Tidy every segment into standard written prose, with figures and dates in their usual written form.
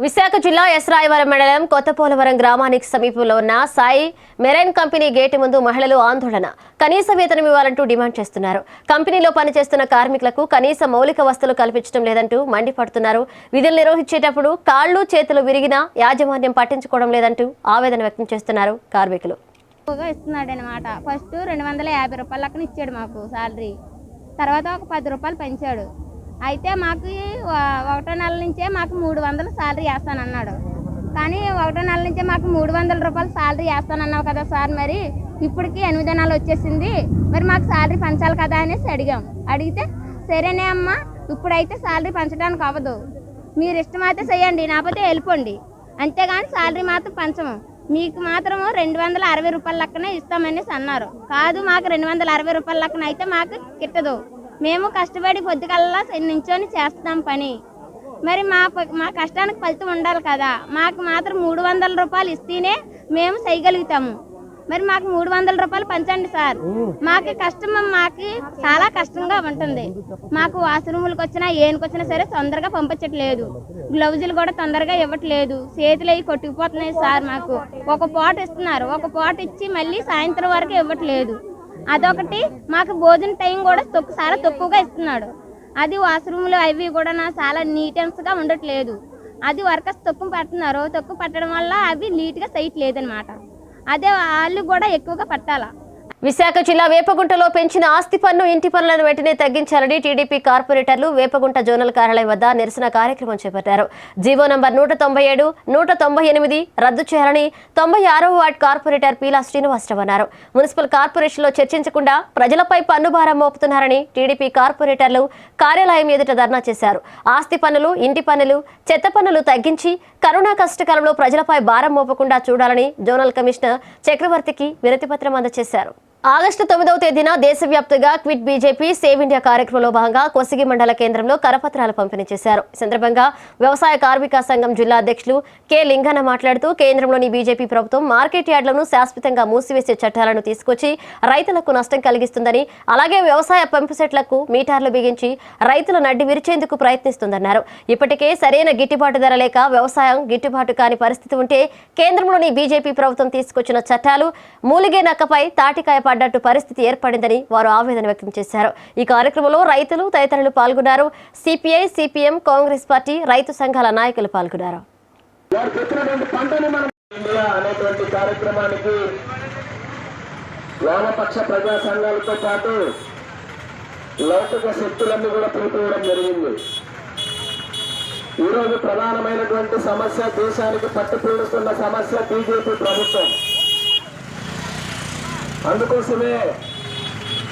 విశాఖ జిల్లా ఎస్ రాయవరం మండలం కొత్తపోలవరం గ్రామానికి సమీపంలో ఉన్న సాయి మెరైన్ కంపెనీ గేటు ముందు మహిళలు ఆందోళన. కనీస వేతనం ఇవ్వాలంటూ డిమాండ్ చేస్తున్నారు. కంపెనీలో పనిచేస్తున్న కార్మికులకు కనీస మౌలిక వసతులు కల్పించడం లేదంటూ మండిపడుతున్నారు. విధులు నిర్వహించేటప్పుడు కాళ్లు చేతులు విరిగినా యాజమాన్యం పట్టించుకోవడం లేదంటూ ఆవేదన వ్యక్తం చేస్తున్నారు కార్మికులు. ఇస్తున్నాడనమాట. ఫస్ట్ 250 రూపాయల లెక్కన ఇచ్చాడు మాకు సాలరీ. తర్వాత ఒక 10 రూపాయలు పెంచాడు. అయితే మాకు 1వ నెల నుంచే మాకు 300 సాలరీ వేస్తానన్నాడు. కానీ 1వ నెల నుంచే మాకు 300 రూపాయలు సాలరీ వేస్తానన్నావు కదా సార్, మరి ఇప్పటికి 8వ నెల వచ్చేసింది, మరి మాకు సాలరీ పెంచాలి కదా అనేసి అడిగితే సరేనే అమ్మా, ఇప్పుడైతే సాలరీ పెంచడానికి అవ్వదు, మీరు ఇష్టమైతే చేయండి, లేకపోతే వెళ్ళిపోండి, అంతేగాని సాలరీ మాత్రం పెంచము, మీకు మాత్రము 260 రూపాయల లెక్కనే ఇస్తామనేసి అన్నారు. కాదు, మాకు 260 రూపాయల లెక్కన అయితే మాకు గిట్టదు, మేము కష్టపడి పొద్దుకల్లా నించొని చేస్తాం పని, మరి మా కష్టానికి ఫలితం ఉండాలి కదా, మాకు మాత్రం 300 రూపాయలు ఇస్తేనే మేము చేయగలుగుతాము, మరి మాకు 300 రూపాయలు పంచండి సార్, మాకు కష్టం, మాకు చాలా కష్టంగా ఉంటుంది, మాకు వాష్రూములకు వచ్చినా ఏనుకొచ్చినా సరే తొందరగా పంపించట్లేదు, గ్లౌజులు కూడా తొందరగా ఇవ్వట్లేదు, చేతులు అవి కొట్టుకుపోతున్నాయి సార్, మాకు ఒక పూట ఇస్తున్నారు, ఒక పూట ఇచ్చి మళ్ళీ సాయంత్రం వరకు ఇవ్వట్లేదు, అదొకటి, మాకు భోజన టైం కూడా చాలా తక్కువగా ఇస్తున్నాడు, అది వాష్రూమ్లు అవి కూడా చాలా నీట్నెస్గా ఉండట్లేదు, అది వర్కర్స్ తక్కువ పడుతున్నారు, తక్కువ పట్టడం వల్ల అవి నీట్గా చేయట్లేదు అనమాట, అదే వాళ్ళు కూడా ఎక్కువగా పట్టాలా. విశాఖ జిల్లా వేపగుంటలో పెంచిన ఆస్తి పన్ను, ఇంటి పన్నులను వెంటనే తగ్గించాలని టీడీపీ కార్పొరేటర్లు వేపగుంట జోనల్ కార్యాలయం వద్ద నిరసన కార్యక్రమం చేపట్టారు. జీవో నంబర్ 197, 198 రద్దు చేయాలని 96వ వార్డు కార్పొరేటర్ పీలా శ్రీనివాసరావు అన్నారు. మున్సిపల్ కార్పొరేషన్లో చర్చించకుండా ప్రజలపై పన్ను భారం మోపుతున్నారని టీడీపీ కార్పొరేటర్లు కార్యాలయం ఎదుట ధర్నా చేశారు. ఆస్తి పన్నులు, ఇంటి పన్నులు, చెత్త పన్నులు తగ్గించి కరోనా కష్టకాలంలో ప్రజలపై భారం మోపకుండా చూడాలని జోనల్ కమిషనర్ చక్రవర్తికి వినతిపత్రం అందజేశారు. ఆగస్టు 9వ తేదీన దేశవ్యాప్తంగా క్విట్ బీజేపీ సేవ్ ఇండియా కార్యక్రమంలో భాగంగా కొసిగి మండల కేంద్రంలో కరపత్రాలు పంపిణీ చేశారు. ఈ సందర్భంగా వ్యవసాయ కార్మిక సంఘం జిల్లా అధ్యక్షులు కె లింగన్న మాట్లాడుతూ కేంద్రంలోని బీజేపీ ప్రభుత్వం మార్కెట్ యార్డులను శాశ్వతంగా మూసివేసే చట్టాలను తీసుకొచ్చి రైతులకు నష్టం కలిగిస్తుందని, అలాగే వ్యవసాయ పంపు సెట్లకు మీటర్లు బిగించి రైతుల నడ్డి విరిచేందుకు ప్రయత్నిస్తుందన్నారు. ఇప్పటికే సరైన గిట్టుబాటు ధర లేక వ్యవసాయం గిట్టుబాటు కాని పరిస్థితి ఉంటే కేంద్రంలోని బీజేపీ ప్రభుత్వం తీసుకొచ్చిన చట్టాలు మూలిగే నక్కపై తాటికాయ పడ్డట్టు పరిస్థితి ఏర్పడిందని వారు ఆవేదన వ్యక్తం చేశారు. ఈ కార్యక్రమంలో రైతులు తదితరులు పాల్గొన్నారు. సిపిఐ, సిపిఎం, కాంగ్రెస్ పార్టీ, రైతు సంఘాల నాయకులు పాల్గొన్నారు. వామపక్ష ప్రజా సంఘాలతో పాటు లౌకిక శక్తులన్నీ కూడా పిలుపుకోవడం జరిగింది. ఈరోజు ప్రధానమైనటువంటి సమస్య, దేశానికి పట్టుపీడుస్తున్న సమస్య బీజేపీ ప్రభుత్వం. అందుకోసమే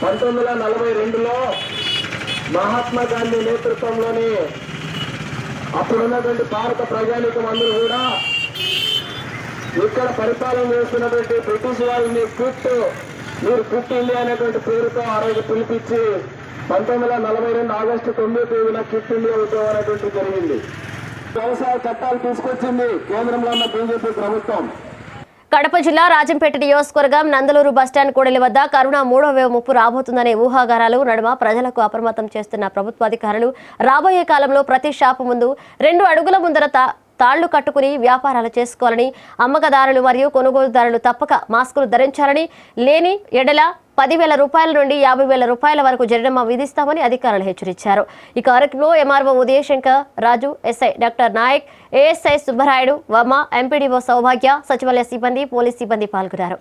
1942లో మహాత్మా గాంధీ నేతృత్వంలోని అప్పుడున్నటువంటి భారత ప్రజానీకం అందరూ కూడా ఇక్కడ పరిపాలన చేస్తున్నటువంటి బ్రిటిష్ వాళ్ళని మీరు క్విట్ ఇండియా అనేటువంటి పేరుతో ఆ రోజు పిలిపించి 1942 ఆగస్టు 9వ తేదీన క్విట్ ఇండియా ఉద్యమం అనేటువంటి జరిగింది. వ్యవసాయ చట్టాలు తీసుకొచ్చింది కేంద్రంలో ఉన్న బీజేపీ ప్రభుత్వం. కడప జిల్లా రాజంపేట నియోజకవర్గం నందలూరు బస్టాండ్ కూడలి వద్ద కరోనా 3వ వేవ్ ముప్పు రాబోతుందనే ఊహాగానాలు నడుమ ప్రజలకు అప్రమత్తం చేస్తున్న ప్రభుత్వాధికారులు రాబోయే కాలంలో ప్రతి షాపు ముందు 2 అడుగుల ముందర తాళ్లు కట్టుకుని వ్యాపారాలు చేసుకోవాలని, అమ్మకదారులు మరియు కొనుగోలుదారులు తప్పక మాస్కులు ధరించాలని, లేని ఎడల 10,000 రూపాయల నుండి 50,000 రూపాయల వరకు జరిమానా విధిస్తామని అధికారులు హెచ్చరించారు. ఈ కార్యక్రమంలో MRO Udayashankar Raju, SI doctor Nayak, ASI Subbarayudu, Varma, MPDO Saubhagya, సచివాలయ సిబ్బంది, పోలీస్ సిబ్బంది పాల్గొన్నారు.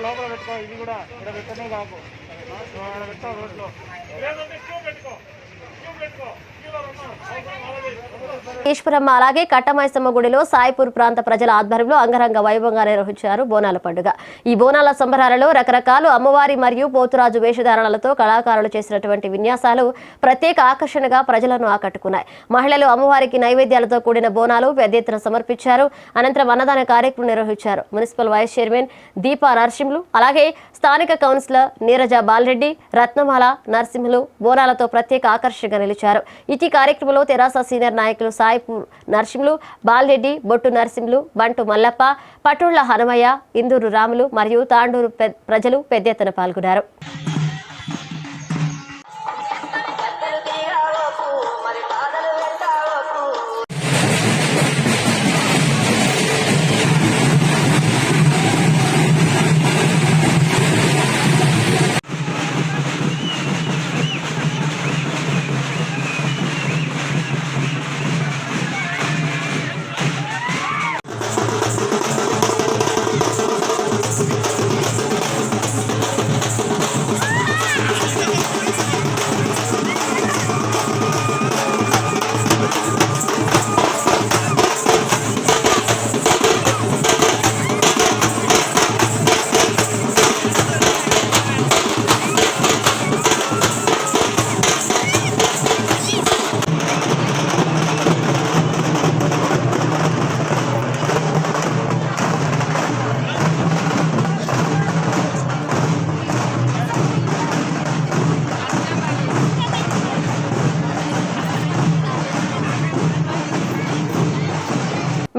లోపల పెట్టుకో, ఇది కూడా ఇక్కడ పెట్టనే కాకు, పెట్టావు రోడ్లో. ఈశ్వరమ్మ అలాగే కట్టమైసమ్మ గుడిలో సాయిపూర్ ప్రాంత ప్రజల ఆధ్వర్యంలో అంగరంగ వైభవంగా నిర్వహించారు బోనాల పండుగ. ఈ బోనాల సంబరాలలో రకరకాల అమ్మవారి మరియు పోతురాజు వేషధారణలతో కళాకారులు చేసినటువంటి విన్యాసాలు ప్రత్యేక ఆకర్షణగా ప్రజలను ఆకట్టుకున్నాయి. మహిళలు అమ్మవారికి నైవేద్యాలతో కూడిన బోనాలు పెద్ద ఎత్తున సమర్పించారు. అనంతరం అన్నదాన కార్యక్రమం నిర్వహించారు. Municipal vice chairman Deepa Narasimhulu అలాగే స్థానిక కౌన్సిలర్ నీరజ బాలరెడ్డి, రత్నమాల నరసింహులు బోనాలతో ప్రత్యేక ఆకర్షణగా నిలిచారు. ఈ కార్యక్రమంలో తెరాస సీనియర్ నాయకులు సాయిపూర్ నరసింహులు, బాలరెడ్డి, బొట్టు నరసింహులు, బంటు మల్లప్ప, పటోళ్ల హనుమయ్య, ఇందూరు రాములు మరియు తాండూరు ప్రజలు పెద్ద ఎత్తున పాల్గొన్నారు.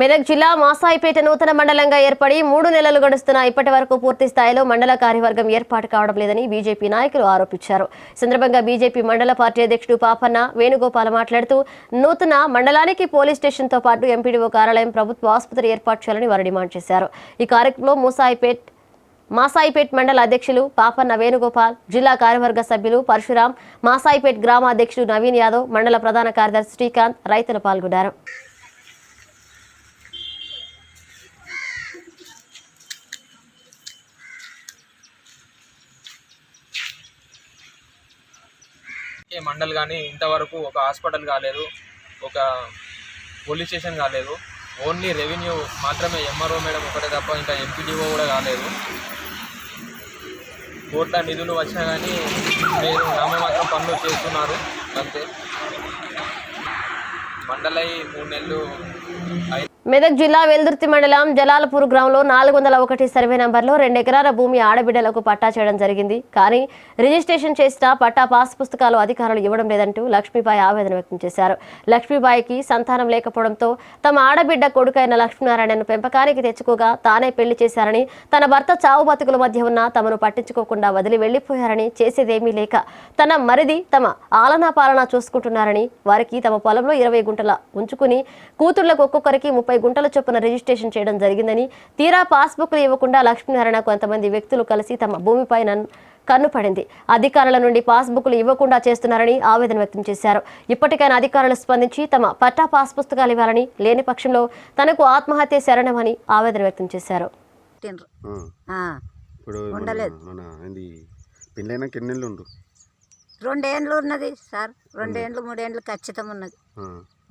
మెదక్ జిల్లా మాసాయిపేట నూతన మండలంగా ఏర్పడి 3 నెలలు గడుస్తున్నా ఇప్పటి వరకు పూర్తి స్థాయిలో మండల కార్యవర్గం ఏర్పాటు కావడం లేదని బీజేపీ నాయకులు ఆరోపించారు. సందర్భంగా బీజేపీ మండల పార్టీ అధ్యక్షుడు పాపన్న వేణుగోపాల్ మాట్లాడుతూ నూతన మండలానికి పోలీస్ స్టేషన్తో పాటు ఎంపీడీఓ కార్యాలయం, ప్రభుత్వ ఆసుపత్రి ఏర్పాటు చేయాలని వారు డిమాండ్ చేశారు. ఈ కార్యక్రమంలో మాసాయిపేట్ మండల అధ్యక్షులు పాపన్న వేణుగోపాల్, జిల్లా కార్యవర్గ సభ్యులు పరశురాం, మాసాయిపేట్ గ్రామ అధ్యక్షుడు నవీన్ యాదవ్, మండల ప్రధాన కార్యదర్శి శ్రీకాంత్, రైతులు పాల్గొన్నారు. మండల్ కానీ ఇంతవరకు ఒక హాస్పిటల్ కాలేదు, ఒక పోలీస్ స్టేషన్ కాలేదు. ఓన్లీ రెవెన్యూ మాత్రమే, ఎంఆర్ఓ మేడం ఒకటే తప్ప ఇంకా ఎంపీడీఓ కూడా కాలేదు. కోట్ల నిధులు వచ్చినా కానీ మీరు నామమాత్రం పనులు చేస్తున్నారు అంతే. మండలై 3 నెలలు. మెదక్ జిల్లా వెల్దుర్తి మండలం జలాలపూర్ గ్రామంలో 401 సర్వే నంబర్లో 2 ఎకరాల భూమి ఆడబిడ్డలకు పట్టా చేయడం జరిగింది. కానీ రిజిస్ట్రేషన్ చేసిన పట్టా పాస్ పుస్తకాలు అధికారులు ఇవ్వడం లేదంటూ లక్ష్మీబాయి ఆవేదన వ్యక్తం చేశారు. లక్ష్మీబాయికి సంతానం లేకపోవడంతో తమ ఆడబిడ్డ కొడుకైన లక్ష్మీనారాయణను పెంపకానికి తెచ్చుకోగా తానే పెళ్లి చేశారని, తన భర్త చావు బతుకుల మధ్య ఉన్న తమను పట్టించుకోకుండా వదిలి వెళ్లిపోయారని, చేసేదేమీ లేక తన మరిది తమ ఆలనా పాలన చూసుకుంటున్నారని, వారికి తమ పొలంలో 20 గుంటల ఉంచుకుని కూతుళ్లకు ఒక్కొక్కరికి 30 గుంటల చొప్పున రిజిస్ట్రేషన్ చేయడం జరిగిందని, తీరా పాస్బుక్లు ఇవ్వకుండా లక్ష్మీనారాయణ కొంతమంది వ్యక్తులు కలిసి తమ భూమిపై కన్నుపడింది. అధికారుల నుండి పాస్బుక్లు ఇవ్వకుండా చేస్తున్నారని ఆవేదన వ్యక్తం చేశారు. ఇప్పటికైనా అధికారులు స్పందించి తమ పట్టా పాస్ పుస్తకాలు ఇవ్వాలని, లేని పక్షంలో తనకు ఆత్మహత్య శరణమని ఆవేదన వ్యక్తం చేశారు. రెండేండ్లు ఉన్నది సార్, 2 ఏండ్లు 3 ఏండ్లు ఖచ్చితం ఉన్నది.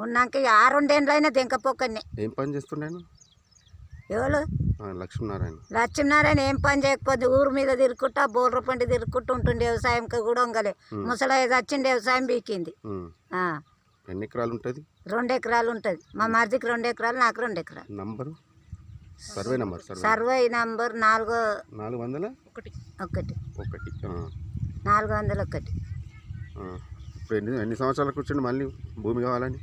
ఉన్నాక ఆ 2 ఏండ్లైనా దెంకపోకనే. ఏం పని చేస్తుండేను? ఎవరు? లక్ష్మీనారాయణ ఏం పని చేయకపోతే ఊరు మీద తిరుక్కుంటా, బోర్ర పండి తిరుక్కుంటూ ఉంటుండే. వ్యవసాయంకి కూడా ఉంగలే. ముసలాయి వచ్చింది, వ్యవసాయం బీకింది. ఎన్ని ఎకరాలు ఉంటుంది? 2 ఎకరాలు ఉంటుంది. మా మరిదికి 2 ఎకరాలు, నాకు 2 ఎకరాలు. Number survey number 401. ఇప్పుడు ఎన్ని సంవత్సరాలకు వచ్చింది మళ్ళీ భూమి కావాలని?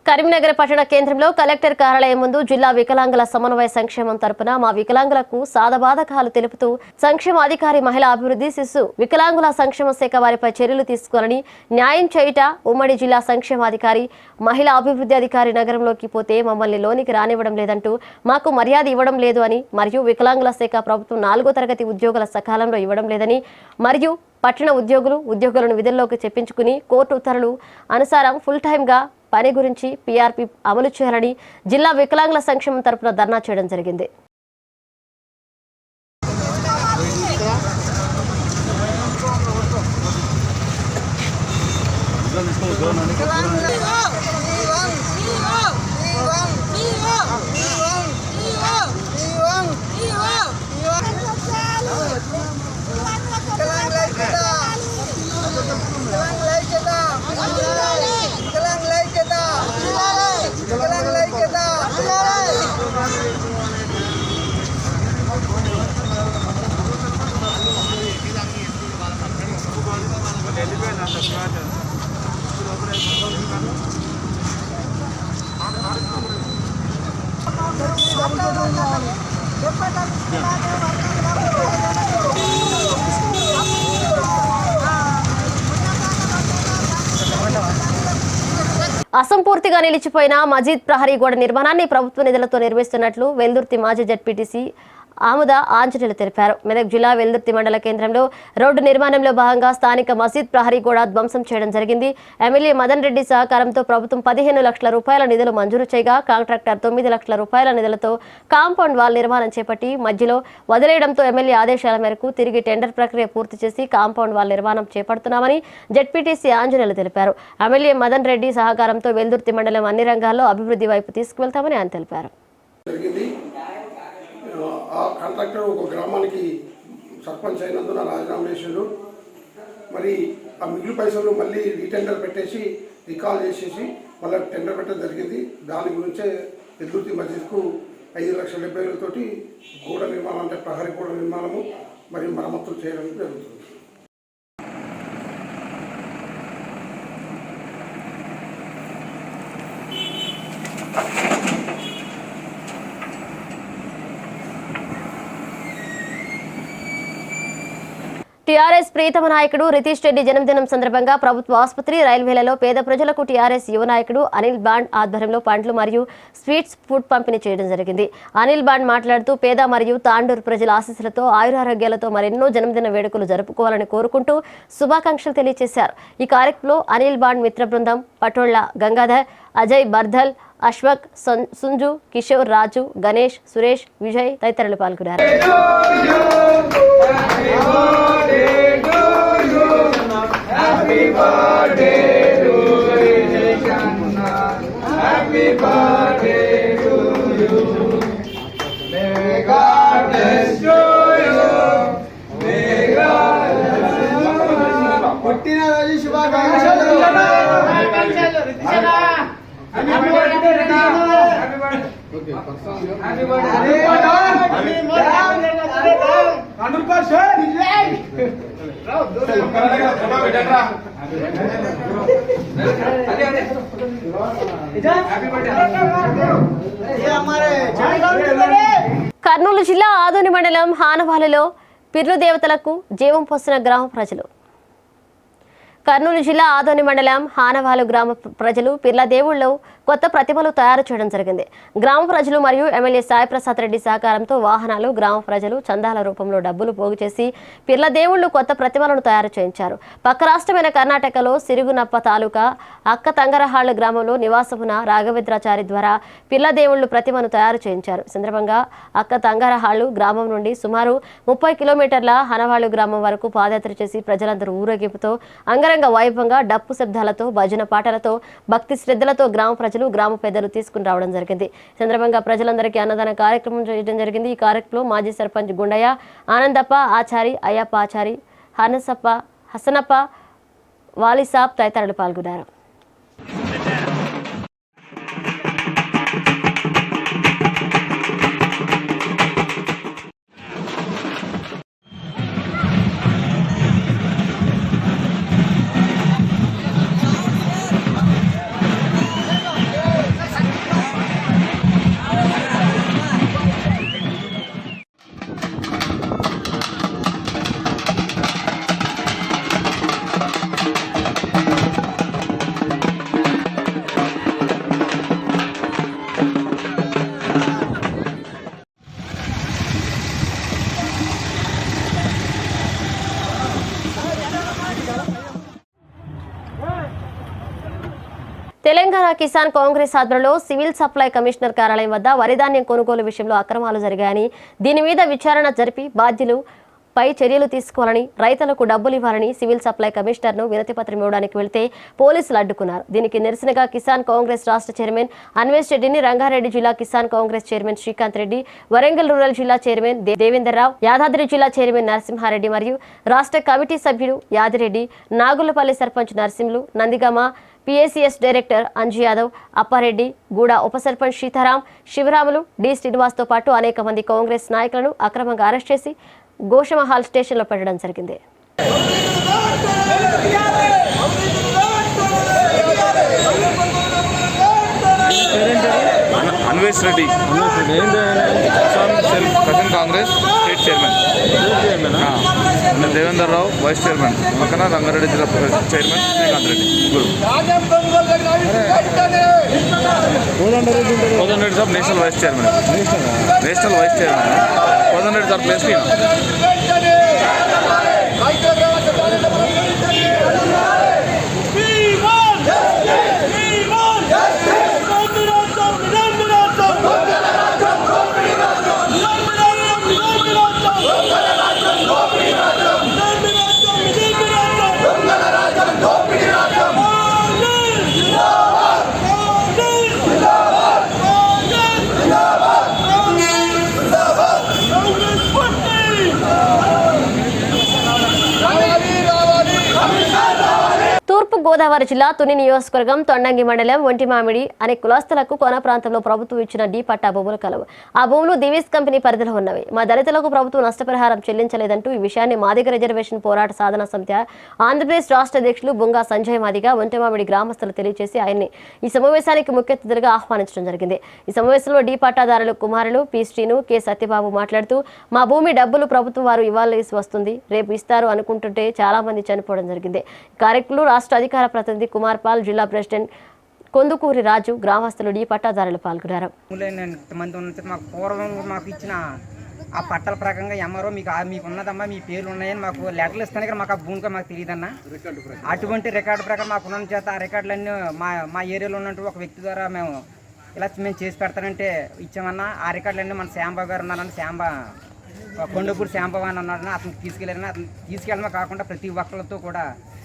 కరీంనగర్ పట్టణ కేంద్రంలో కలెక్టర్ కార్యాలయం ముందు జిల్లా వికలాంగుల సమన్వయ సంక్షేమం తరపున మా వికలాంగులకు సాధబాధకాలు తెలుపుతూ సంక్షేమ అధికారి, మహిళా అభివృద్ధి, శిశు వికలాంగుల సంక్షేమ శాఖ వారిపై చర్యలు తీసుకోవాలని, న్యాయం చేయుట. ఉమ్మడి జిల్లా సంక్షేమాధికారి, మహిళా అభివృద్ధి అధికారి నగరంలోకి పోతే మమ్మల్ని లోనికి రానివ్వడం లేదంటూ మాకు మర్యాద ఇవ్వడం లేదు అని, మరియు వికలాంగుల శాఖ ప్రభుత్వం 4వ తరగతి ఉద్యోగుల సకాలంలో ఇవ్వడం లేదని, మరియు పట్టణ ఉద్యోగులను విధుల్లోకి చెప్పించుకుని కోర్టు ఉత్తర్వులు అనుసారం ఫుల్ టైమ్గా పని గురించి పీఆర్పీ అమలు చేయాలని జిల్లా వికలాంగుల సంక్షేమం తరపున ధర్నా చేయడం జరిగింది. వికలాంగులకు అసంపూర్తిగా నిలిచిపోయిన మజీద్ ప్రహరీ గోడ నిర్మాణాన్ని ప్రభుత్వ నిధులతో నిర్మిస్తున్నట్లు వెల్దుర్తి మాజీ జడ్పీటీసీ ఆముద ఆంజనేయులు తెలిపారు. మెదక్ జిల్లా వెల్దుర్తి మండల కేంద్రంలో రోడ్డు నిర్మాణంలో భాగంగా స్థానిక మసీద్ ప్రహరీ గోడ ధ్వంసం చేయడం జరిగింది. ఎమ్మెల్యే మదన్ రెడ్డి సహకారంతో ప్రభుత్వం 15 లక్షల రూపాయల నిధులు మంజూరు చేయగా కాంట్రాక్టర్ 9 లక్షల రూపాయల నిధులతో కాంపౌండ్ వాల్ నిర్మాణం చేపట్టి మధ్యలో వదిలేయడంతో ఎమ్మెల్యే ఆదేశాల మేరకు తిరిగి టెండర్ ప్రక్రియ పూర్తి చేసి కాంపౌండ్ వాల్ నిర్మాణం చేపడుతున్నామని జడ్పీటీసీ ఆంజనేయులు తెలిపారు. ఎమ్మెల్యే మదన్ రెడ్డి సహకారంతో వెల్దుర్తి మండలం అన్ని రంగాల్లో అభివృద్ధి వైపు తీసుకువెళ్తామని ఆయన తెలిపారు. ఆ కాంట్రాక్టర్ ఒక గ్రామానికి సర్పంచ్ అయినందున రాజీనామా చేసిండు. మరి ఆ మిగిలిన పైసలు మళ్ళీ రీటెండర్ పెట్టేసి రికాల్ చేసేసి మళ్ళీ టెండర్ పెట్టడం జరిగింది. దాని గురించే వెల్దుర్తి మస్జిద్కు 5,70,000 గోడ నిర్మాణం అంటే ప్రహరీ గోడ నిర్మాణము మరియు మరమ్మతులు చేయడం జరుగుతుంది. టీఆర్ఎస్ ప్రీతమ నాయకుడు రితీష్ రెడ్డి జన్మదినం సందర్భంగా ప్రభుత్వ ఆసుపత్రి, రైల్వేలలో పేద ప్రజలకు టీఆర్ఎస్ యువ నాయకుడు అనిల్ బాండ్ ఆధ్వర్యంలో పండ్లు మరియు స్వీట్స్ ఫుడ్ పంపిణీ చేయడం జరిగింది. అనిల్ బాండ్ మాట్లాడుతూ పేద మరియు తాండూరు ప్రజల ఆశీస్సులతో ఆయురారోగ్యాలతో మరెన్నో జన్మదిన వేడుకలు జరుపుకోవాలని కోరుకుంటూ శుభాకాంక్షలు తెలియజేశారు. ఈ కార్యక్రమంలో అనిల్ బాండ్ మిత్ర బృందం, పటోళ్ల గంగాధర్, అజయ్ బర్ధల్, అశ్వక్, సుంజు, కిషోర్, రాజు, గణేష్, సురేష్, విజయ్ తదితరులు పాల్గొన్నారు. పుట్టినరోజు శుభాకాంక్షలు. కర్నూలు జిల్లా ఆదోని మండలం హానవాలలో పిర్లు దేవతలకు జీవం పోసిన గ్రామ ప్రజలు. కర్నూలు జిల్లా ఆదోని మండలం హానవాలు గ్రామ ప్రజలు పిర్ల దేవుళ్ళు కొత్త ప్రతిమలు తయారు చేయడం జరిగింది. గ్రామ ప్రజలు మరియు ఎమ్మెల్యే సాయిప్రసాద్ రెడ్డి సహకారంతో వాహనాలు, గ్రామ ప్రజలు చందాల రూపంలో డబ్బులు పోగు చేసి పిర్ల దేవుళ్ళు కొత్త ప్రతిమలను తయారు చేయించారు. పక్క రాష్ట్రమైన కర్ణాటకలో సిరుగునప్ప తాలూకా అక్క తంగరహాళ్ల గ్రామంలో నివాసమున రాఘవేంద్రాచారి ద్వారా పిర్ల దేవుళ్ళు ప్రతిమను తయారు చేయించారు. సందర్భంగా అక్క తంగరహాళ్లు గ్రామం నుండి సుమారు 30 కిలోమీటర్ల హనవాళ్లు గ్రామం వరకు పాదయాత్ర చేసి ప్రజలందరూ ఊరేగింపుతో అంగరంగ వైభవంగా డప్పు శబ్దాలతో, భజన పాటలతో, భక్తి శ్రద్ధలతో గ్రామ ప్రజలు, గ్రామ పెద్దలు తీసుకుని రావడం జరిగింది. సందర్భంగా ప్రజలందరికీ అన్నదాన కార్యక్రమం చేయడం జరిగింది. ఈ కార్యక్రమంలో మాజీ సర్పంచ్ గుండయ్య, ఆనందప్ప ఆచారి, అయ్యప్ప ఆచారి, హసనప్ప, వాలిసాబ్ తదితరులు పాల్గొన్నారు. తెలంగాణ కిసాన్ కాంగ్రెస్ ఆధ్వర్యంలో సివిల్ సప్లై కమిషనర్ కార్యాలయం వద్ద వరిధాన్యం కొనుగోలు విషయంలో అక్రమాలు జరిగాయని, దీని మీద విచారణ జరిపి బాధ్యులపై చర్యలు తీసుకోవాలని, రైతులకు డబ్బులు ఇవ్వాలని సివిల్ సప్లై కమిషనర్ను వినతిపత్రం ఇవ్వడానికి వెళ్తే పోలీసులు అడ్డుకున్నారు. దీనికి నిరసనగా కిసాన్ కాంగ్రెస్ రాష్ట్ర చైర్మన్ అన్వేష్ రెడ్డిని, రంగారెడ్డి జిల్లా కిసాన్ కాంగ్రెస్ చైర్మన్ శ్రీకాంత్ రెడ్డి, వరంగల్ రూరల్ జిల్లా చైర్మన్ దేవేందర్ రావు, యాదాద్రి జిల్లా చైర్మన్ నరసింహారెడ్డి మరియు రాష్ట్ర కమిటీ సభ్యులు యాదిరెడ్డి, నాగులపల్లి సర్పంచ్ నరసింహులు, నందిగామ PACS డైరెక్టర్ అంజు యాదవ్, అప్పారెడ్డి, గూడ ఉప సర్పంచ్ సీతారాం, శివరాములు, డి శ్రీనివాస్తో పాటు అనేక మంది కాంగ్రెస్ నాయకులను అక్రమంగా అరెస్ట్ చేసి గోషమహాల్ స్టేషన్లో పెట్టడం జరిగింది. Anvesh Anvesh Reddy present Congress state chairman. Devender Rao vice chairman, పక్కన రంగారెడ్డి జిల్లా చైర్మన్ శ్రీకాంత్ రెడ్డి. కోదండ రెడ్డి సాబ్ national vice chairman. Kodanda Reddy sir place తూర్పు గోదావరి జిల్లా తుని నియోజకవర్గం తొండంగి మండలం ఒంటిమామిడి అనే కులస్తులకు కోన ప్రాంతంలో ప్రభుత్వం ఇచ్చిన డి పట్టా భూములు కలవు. ఆ భూములు దివీస్ కంపెనీ పరిధిలో ఉన్నవి. మా దళితులకు ప్రభుత్వం నష్టపరిహారం చెల్లించలేదంటూ ఈ విషయాన్ని మాదిగ రిజర్వేషన్ పోరాట సాధన సమితి ఆంధ్రప్రదేశ్ రాష్ట్ర అధ్యక్షులు బుంగా సంజయ్ మాదిగ ఒంటిమామిడి గ్రామస్తులు తెలియజేసి ఆయన్ని ఈ సమావేశానికి ముఖ్య అతిథిగా ఆహ్వానించడం జరిగింది. ఈ సమావేశంలో డి పట్టాదారులు కుమారులు పి శ్రీను, కె సత్యబాబు మాట్లాడుతూ మా భూమి డబ్బులు ప్రభుత్వం వారు ఇవ్వాల్సి వస్తుంది, రేపు ఇస్తారు అనుకుంటుంటే చాలా మంది చనిపోవడం జరిగింది. కార్యక్రమంలో రాష్ట్ర అధికార ప్రతినిధి కుమార్ పాల్, జిల్లా ప్రెసిడెంట్ కొందుకూరి రాజు, గ్రామస్తులు డి పట్టాదారులు పాల్గొన్నారు. మాకు పూర్వం మాకు ఇచ్చిన ఆ పట్టాల ప్రకారంగా ఎంఆర్ఓ మీకు ఉన్నదమ్మా, మీ పేర్లు ఉన్నాయని మాకు లెటర్లు ఇస్తాను కానీ మాకు ఆ భూమిగా మాకు తెలియదన్నా. అటువంటి రికార్డు ప్రకారం మాకు ఉన్న చేత ఆ రికార్డులన్నీ మా ఏరియాలో ఉన్నట్టు ఒక వ్యక్తి ద్వారా మేము చేసి పెడతానంటే ఇచ్చామన్నా. ఆ రికార్డులన్నీ మన శ్యాంబాబు గారు ఉన్నారని కొండపూడి శ్యాంబాబు అని ఉన్నారని అతను తీసుకెళ్ళారని, అతను తీసుకెళ్ళడమే కాకుండా ప్రతి ఒక్కరితో కూడా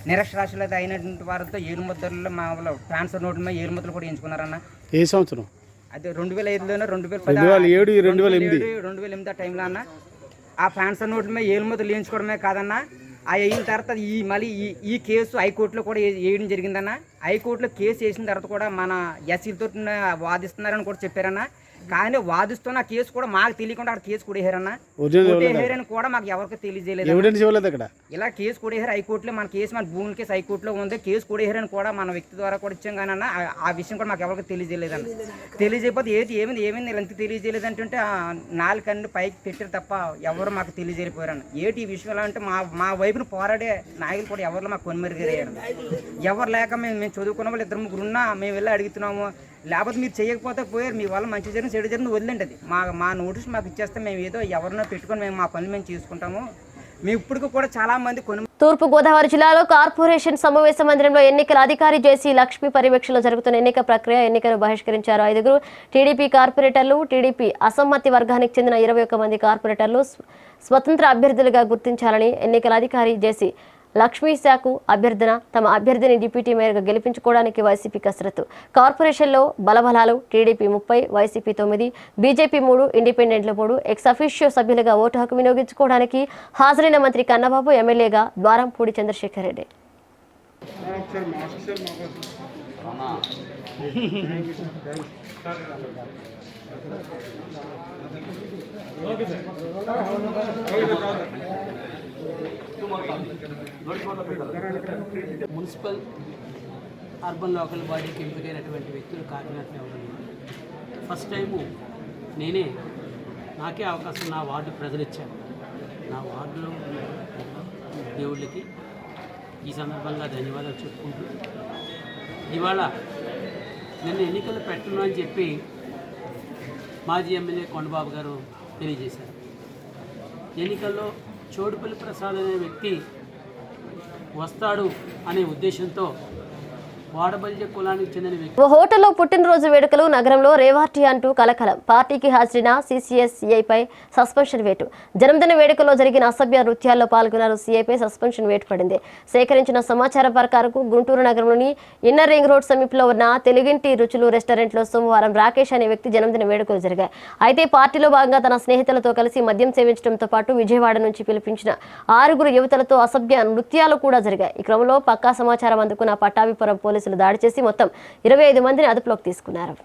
నిరక్షరాస్యులైతే అయినటువంటి వారితో ఏలుముద్రలు మా ట్రాన్స్ఫర్ నోట్ల మీద ఏలుముద్రలు కూడా ఎంచుకున్నారన్న. ఏ సంవత్సరం? అదే 2005లోనే 2008 ఆ టైంలో అన్న ఆ ట్రాన్స్ఫర్ నోట్ల మీద ఏలుముద్రలు వేయించుకోవడమే కాదన్న, ఆ అయిన తర్వాత మళ్ళీ ఈ కేసు హైకోర్టులో కూడా వేయడం జరిగిందన్న. హైకోర్టులో కేసు వేసిన తర్వాత కూడా మన ఎస్సీలతో వాదిస్తున్నారని కూడా చెప్పారన్న. కానీ వాదిస్తున్న కేసు కూడా మాకు తెలియకుండా అక్కడ కేసు కొడేశారన్న. కొట్టేశారని కూడా మాకు ఎవరికి తెలియజేయలేదు. ఇలా కేసు కొడేశారు హైకోర్టులో. మన కేసు మన భూముల కేసు హైకోర్టులో ఉంది. కేసు కొడేశారని కూడా మన వ్యక్తి ద్వారా కూడా ఇచ్చాం కానీ అన్న ఆ విషయం కూడా మాకు ఎవరికి తెలియజేయలేదన్న. తెలియజేయకపోతే ఏమైంది ఎంత తెలియజేయలేదు అంటే 4 కన్ను పైకి పెట్టారు తప్ప ఎవరు మాకు తెలియజేయలేకపోయారన్న. ఏంటి ఈ విషయం ఎలా అంటే మా వైపును పోరాడే నాయకులు కూడా ఎవరిలో మాకు కొనుమరుగయ్యారు. ఎవరు లేక మేము చదువుకున్న వాళ్ళు 2-3 ఉన్నా మేము వెళ్ళి అడుగుతున్నాము. లేకపోతే మీరు చేయకపోతే పోయారు, మీ వల్ల మంచి జరిగిన చెడు జరిగిన వదిలేండి. అది మా నోటీస్ మాకు ఇచ్చేస్తే మేము ఏదో ఎవరినో పెట్టుకొని మేము మా పనులు మేము చేసుకుంటాము. మేము ఇప్పటికి కూడా చాలా మంది తూర్పు గోదావరి జిల్లాలో కార్పొరేషన్ సమావేశ మందిరంలో ఎన్నికల అధికారి జేసీ లక్ష్మి పర్యవేక్షణలో జరుగుతున్న ఎన్నిక ప్రక్రియ ఎన్నికను బహిష్కరించారు. 5 టీడీపీ కార్పొరేటర్లు, టీడీపీ అసమ్మతి వర్గానికి చెందిన 21 మంది కార్పొరేటర్లు స్వతంత్ర అభ్యర్థులుగా గుర్తించాలని ఎన్నికల అధికారి జేసీ లక్ష్మీ శాఖకు అభ్యర్థన. తమ అభ్యర్థిని డిప్యూటీ మేయర్గా గెలిపించుకోవడానికి వైసీపీ కసరత్తు. కార్పొరేషన్లో బలబలాలు టీడీపీ 30, వైసీపీ 9, బీజేపీ 3, ఇండిపెండెంట్లు 3, ఎక్స్ అఫీషియో సభ్యులుగా ఓటు హక్కు వినియోగించుకోవడానికి హాజరైన మంత్రి కన్నబాబు, ఎమ్మెల్యేగా Dwarampudi Chandrasekhar Reddy. Municipal urban local బాడీకి ఎంపికైనటువంటి వ్యక్తులు కాకినాడలో ఎవరు? ఫస్ట్ టైము నాకే అవకాశం నా వార్డు ప్రజలు ఇచ్చారు. నా వార్డులో దేవుళ్ళకి ఈ సందర్భంగా ధన్యవాదాలు చెప్పుకుంటూ, ఇవాళ నిన్న ఎన్నికలు పెట్టను అని చెప్పి మాజీ ఎమ్మెల్యే కొండబాబు గారు తెలియజేశారు. ఎన్నికల్లో చోడుపల్లి ప్రసాద్ అనే వ్యక్తి వస్తాడు అనే ఉద్దేశంతో వాడబల్య కులానికి చెందిన వ్యక్తి ఓ హోటల్లో పుట్టినరోజు వేడుకలు నగరంలో రేవార్టీ అంటూ కలకలం. పార్టీకి హాజరైన సిసిఎస్ సిఐపై సస్పెన్షన్ వేటు. జన్మదిన వేడుకల్లో జరిగిన అసభ్య నృత్యాల్లో పాల్గొన్నారు. సిఐపై సస్పెన్షన్ వేటు పడింది. సేకరించిన సమాచారం ప్రకారం గుంటూరు నగరంలోని ఇన్నర్ రింగ్ రోడ్ సమీపంలో ఉన్న తెలుగింటి రుచులు రెస్టారెంట్లో సోమవారం రాకేష్ అనే వ్యక్తి జన్మదిన వేడుకలు జరిగాయి. అయితే పార్టీలో భాగంగా తన స్నేహితులతో కలిసి మద్యం సేవించడంతో పాటు విజయవాడ నుంచి పిలిపించిన 6 యువతులతో అసభ్య నృత్యాలు కూడా జరిగాయి. ఈ క్రమంలో పక్కా సమాచారం అందుకున్న పట్టాభిపురం పోలీసులు దాడి చేసి మొత్తం 25 మందిని అదుపులోకి తీసుకున్నారు.